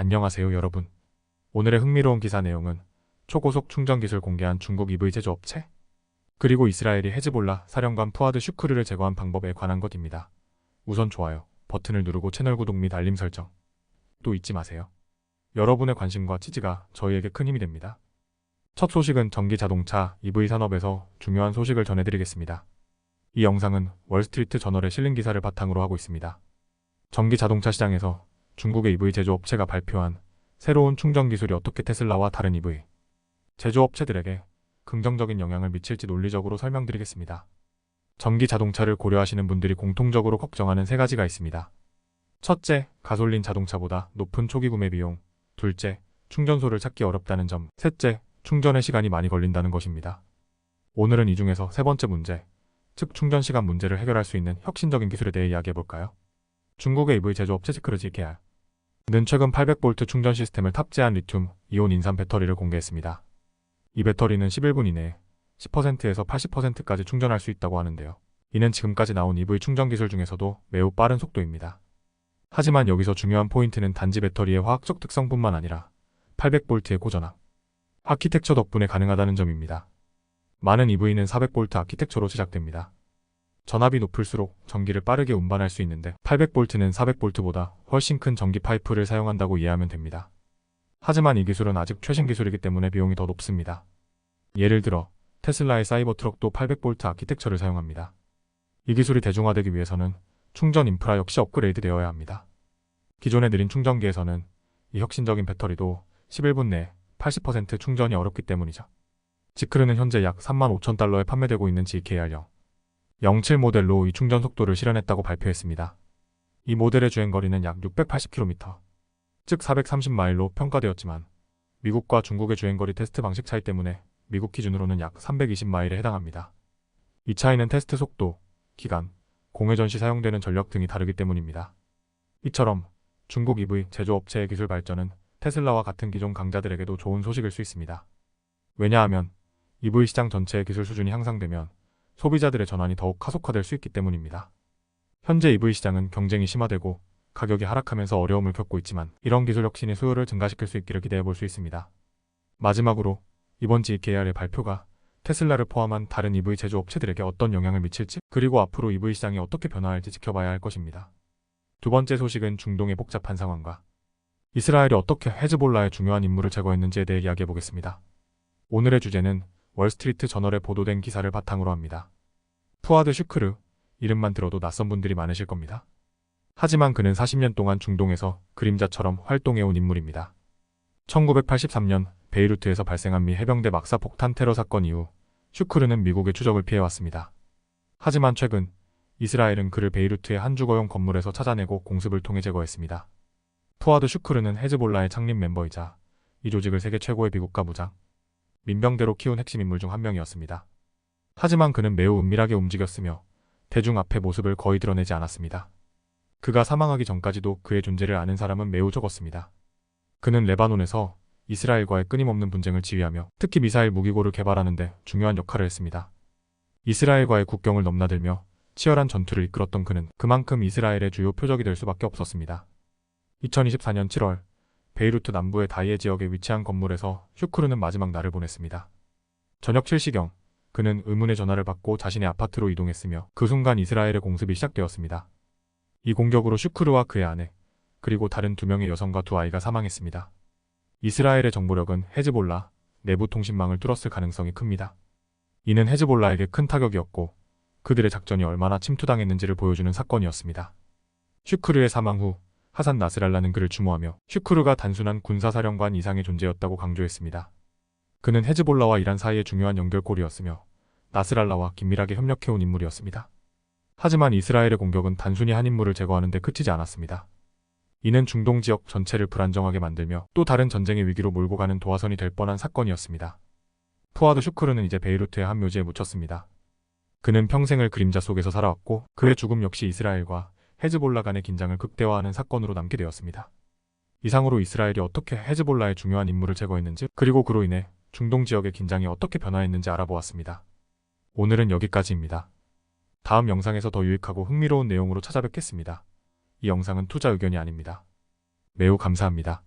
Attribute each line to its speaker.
Speaker 1: 안녕하세요 여러분. 오늘의 흥미로운 기사 내용은 초고속 충전 기술 공개한 중국 EV 제조업체, 그리고 이스라엘이 헤즈볼라 사령관 푸아드 슈크르를 제거한 방법에 관한 것입니다. 우선 좋아요 버튼을 누르고 채널 구독 및 알림 설정 또 잊지 마세요. 여러분의 관심과 지지가 저희에게 큰 힘이 됩니다. 첫 소식은 전기 자동차 EV 산업에서 중요한 소식을 전해드리겠습니다. 이 영상은 월스트리트 저널의 실린 기사를 바탕으로 하고 있습니다. 전기 자동차 시장에서 중국의 EV 제조업체가 발표한 새로운 충전 기술이 어떻게 테슬라와 다른 EV 제조업체들에게 긍정적인 영향을 미칠지 논리적으로 설명드리겠습니다. 전기 자동차를 고려하시는 분들이 공통적으로 걱정하는 세 가지가 있습니다. 첫째, 가솔린 자동차보다 높은 초기 구매 비용. 둘째, 충전소를 찾기 어렵다는 점. 셋째, 충전의 시간이 많이 걸린다는 것입니다. 오늘은 이 중에서 세 번째 문제, 즉 충전 시간 문제를 해결할 수 있는 혁신적인 기술에 대해 이야기해볼까요? 중국의 EV 제조업체 시크르지 KR는 최근 800V 충전 시스템을 탑재한 리튬 이온 인산 배터리를 공개했습니다. 이 배터리는 11분 이내에 10%에서 80%까지 충전할 수 있다고 하는데요. 이는 지금까지 나온 EV 충전 기술 중에서도 매우 빠른 속도입니다. 하지만 여기서 중요한 포인트는 단지 배터리의 화학적 특성뿐만 아니라 800V의 고전압 아키텍처 덕분에 가능하다는 점입니다. 많은 EV는 400V 아키텍처로 제작됩니다. 전압이 높을수록 전기를 빠르게 운반할 수 있는데 800V는 400V보다 훨씬 큰 전기 파이프를 사용한다고 이해하면 됩니다. 하지만 이 기술은 아직 최신 기술이기 때문에 비용이 더 높습니다. 예를 들어 테슬라의 사이버트럭도 800V 아키텍처를 사용합니다. 이 기술이 대중화되기 위해서는 충전 인프라 역시 업그레이드 되어야 합니다. 기존의 느린 충전기에서는 이 혁신적인 배터리도 11분 내에 80% 충전이 어렵기 때문이죠. 시크르는 현재 약 35,000달러에 판매되고 있는 GKR 07 모델로 이 충전 속도를 실현했다고 발표했습니다. 이 모델의 주행거리는 약 680km, 즉 430마일로 평가되었지만 미국과 중국의 주행거리 테스트 방식 차이 때문에 미국 기준으로는 약 320마일에 해당합니다. 이 차이는 테스트 속도, 기간, 공회전 시 사용되는 전력 등이 다르기 때문입니다. 이처럼 중국 EV 제조업체의 기술 발전은 테슬라와 같은 기존 강자들에게도 좋은 소식일 수 있습니다. 왜냐하면 EV 시장 전체의 기술 수준이 향상되면 소비자들의 전환이 더욱 가속화될 수 있기 때문입니다. 현재 EV 시장은 경쟁이 심화되고 가격이 하락하면서 어려움을 겪고 있지만 이런 기술 혁신이 수요를 증가시킬 수 있기를 기대해볼 수 있습니다. 마지막으로 이번 GKR의 발표가 테슬라를 포함한 다른 EV 제조업체들에게 어떤 영향을 미칠지, 그리고 앞으로 EV 시장이 어떻게 변화할지 지켜봐야 할 것입니다. 두 번째 소식은 중동의 복잡한 상황과 이스라엘이 어떻게 헤즈볼라의 중요한 인물을 제거했는지에 대해 이야기해보겠습니다. 오늘의 주제는 월스트리트 저널에 보도된 기사를 바탕으로 합니다. 푸아드 슈크르, 이름만 들어도 낯선 분들이 많으실 겁니다. 하지만 그는 40년 동안 중동에서 그림자처럼 활동해온 인물입니다. 1983년 베이루트에서 발생한 미 해병대 막사 폭탄 테러 사건 이후 슈크르는 미국의 추적을 피해왔습니다. 하지만 최근 이스라엘은 그를 베이루트의 한 주거용 건물에서 찾아내고 공습을 통해 제거했습니다. 푸아드 슈크르는 헤즈볼라의 창립 멤버이자 이 조직을 세계 최고의 비국가 무장 민병대로 키운 핵심 인물 중 한 명이었습니다. 하지만 그는 매우 은밀하게 움직였으며 대중 앞에 모습을 거의 드러내지 않았습니다. 그가 사망하기 전까지도 그의 존재를 아는 사람은 매우 적었습니다. 그는 레바논에서 이스라엘과의 끊임없는 분쟁을 지휘하며 특히 미사일 무기고를 개발하는 데 중요한 역할을 했습니다. 이스라엘과의 국경을 넘나들며 치열한 전투를 이끌었던 그는 그만큼 이스라엘의 주요 표적이 될 수밖에 없었습니다. 2024년 7월 베이루트 남부의 다이에 지역에 위치한 건물에서 슈크르는 마지막 날을 보냈습니다. 저녁 7시경 그는 의문의 전화를 받고 자신의 아파트로 이동했으며 그 순간 이스라엘의 공습이 시작되었습니다. 이 공격으로 슈크르와 그의 아내, 그리고 다른 2명의 여성과 2아이가 사망했습니다. 이스라엘의 정보력은 헤즈볼라 내부 통신망을 뚫었을 가능성이 큽니다. 이는 헤즈볼라에게 큰 타격이었고 그들의 작전이 얼마나 침투당했는지를 보여주는 사건이었습니다. 슈크르의 사망 후 하산 나스랄라는 그를 추모하며 슈크르가 단순한 군사사령관 이상의 존재였다고 강조했습니다. 그는 헤즈볼라와 이란 사이의 중요한 연결고리였으며 나스랄라와 긴밀하게 협력해온 인물이었습니다. 하지만 이스라엘의 공격은 단순히 한 인물을 제거하는 데 그치지 않았습니다. 이는 중동 지역 전체를 불안정하게 만들며 또 다른 전쟁의 위기로 몰고 가는 도화선이 될 뻔한 사건이었습니다. 푸아드 슈크르는 이제 베이루트의 한 묘지에 묻혔습니다. 그는 평생을 그림자 속에서 살아왔고 그의 죽음 역시 이스라엘과 헤즈볼라 간의 긴장을 극대화하는 사건으로 남게 되었습니다. 이상으로 이스라엘이 어떻게 헤즈볼라의 중요한 인물을 제거했는지, 그리고 그로 인해 중동 지역의 긴장이 어떻게 변화했는지 알아보았습니다. 오늘은 여기까지입니다. 다음 영상에서 더 유익하고 흥미로운 내용으로 찾아뵙겠습니다. 이 영상은 투자 의견이 아닙니다. 매우 감사합니다.